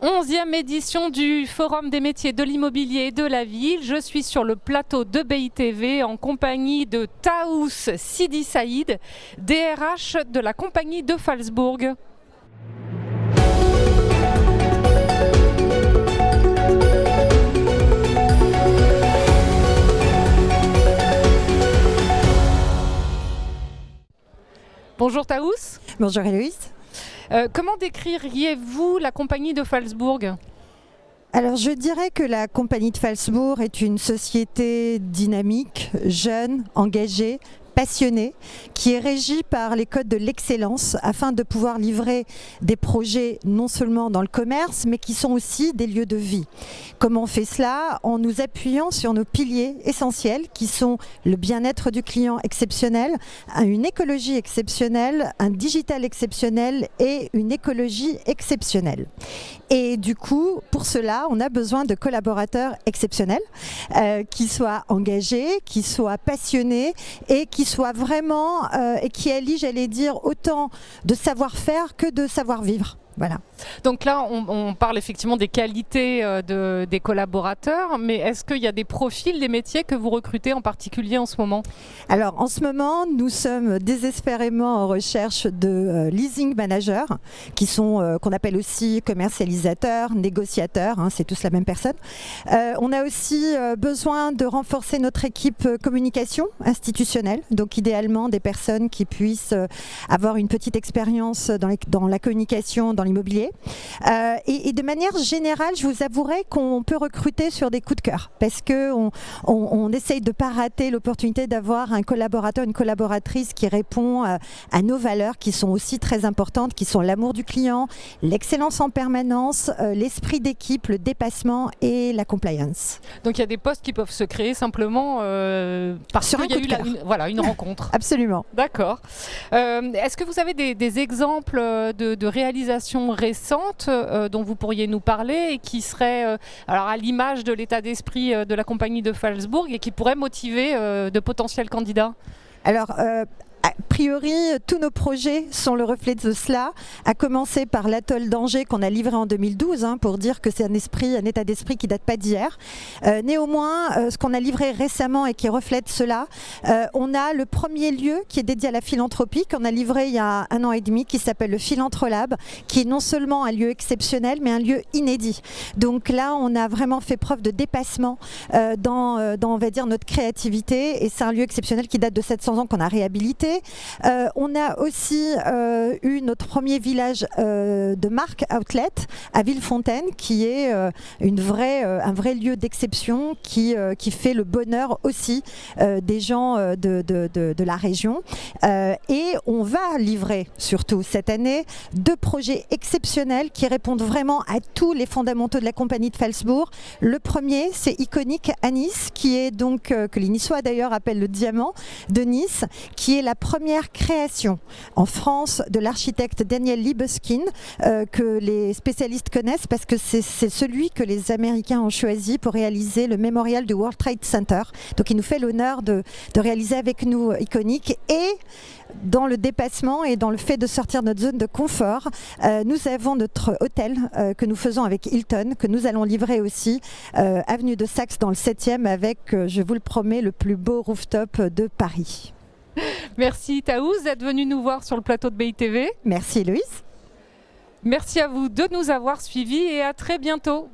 11e édition du Forum des métiers de l'immobilier et de la ville. Je suis sur le plateau de BITV en compagnie de Taous Sidi Saïd, DRH de la compagnie de Phalsbourg. Bonjour Taous. Bonjour Héloïse. Comment décririez-vous la compagnie de Phalsbourg ? Alors je dirais que la compagnie de Phalsbourg est une société dynamique, jeune, engagée, passionnée, qui est régie par les codes de l'excellence afin de pouvoir livrer des projets non seulement dans le commerce, mais qui sont aussi des lieux de vie. Comment on fait cela ? En nous appuyant sur nos piliers essentiels qui sont le bien-être du client exceptionnel, une écologie exceptionnelle, un digital exceptionnel et une écologie exceptionnelle. Et du coup, pour cela, on a besoin de collaborateurs exceptionnels qui soient engagés, qui soient passionnés et qui soient vraiment et qui allient, j'allais dire, autant de savoir-faire que de savoir-vivre. Voilà. Donc là, on parle effectivement des qualités des collaborateurs, mais est-ce qu'il y a des profils, des métiers que vous recrutez en particulier en ce moment ? Alors en ce moment, nous sommes désespérément en recherche de leasing managers, qui sont qu'on appelle aussi commercialisateurs, négociateurs, hein, c'est tous la même personne. On a aussi besoin de renforcer notre équipe communication institutionnelle, donc idéalement des personnes qui puissent avoir une petite expérience dans la communication, dans l'immobilier. Et de manière générale, je vous avouerai qu'on peut recruter sur des coups de cœur parce qu'on essaye de ne pas rater l'opportunité d'avoir un collaborateur, une collaboratrice qui répond à nos valeurs qui sont aussi très importantes, qui sont l'amour du client, l'excellence en permanence, l'esprit d'équipe, le dépassement et la compliance. Donc il y a des postes qui peuvent se créer simplement parce qu'il y a eu une rencontre. Absolument. D'accord. Est-ce que vous avez des exemples de réalisations récentes dont vous pourriez nous parler et qui seraient alors à l'image de l'état d'esprit de la compagnie de Phalsbourg et qui pourraient motiver de potentiels candidats ? Alors, a priori, tous nos projets sont le reflet de cela, à commencer par l'atoll d'Angers qu'on a livré en 2012, pour dire que c'est un état d'esprit qui ne date pas d'hier. Néanmoins, ce qu'on a livré récemment et qui reflète cela, on a le premier lieu qui est dédié à la philanthropie qu'on a livré il y a 1 an et demi, qui s'appelle le Philantrolab, qui est non seulement un lieu exceptionnel, mais un lieu inédit. Donc là, on a vraiment fait preuve de dépassement dans, on va dire, notre créativité, et c'est un lieu exceptionnel qui date de 700 ans qu'on a réhabilité. On a aussi eu notre premier village de marque outlet à Villefontaine, qui est un vrai lieu d'exception qui fait le bonheur aussi des gens de la région. Et on va livrer surtout cette année 2 projets exceptionnels qui répondent vraiment à tous les fondamentaux de la compagnie de Phalsbourg. Le premier, c'est Iconic à Nice, qui est donc, que les Niçois d'ailleurs appellent le diamant de Nice, qui est la première création en France de l'architecte Daniel Libeskind, que les spécialistes connaissent parce que c'est celui que les Américains ont choisi pour réaliser le mémorial du World Trade Center. Donc il nous fait l'honneur de réaliser avec nous Iconic, et dans le dépassement et dans le fait de sortir de notre zone de confort, nous avons notre hôtel que nous faisons avec Hilton, que nous allons livrer aussi avenue de Saxe dans le 7e avec, je vous le promets, le plus beau rooftop de Paris. Merci Taous d'être venu nous voir sur le plateau de BITV. Merci Héloïse. Merci à vous de nous avoir suivis et à très bientôt.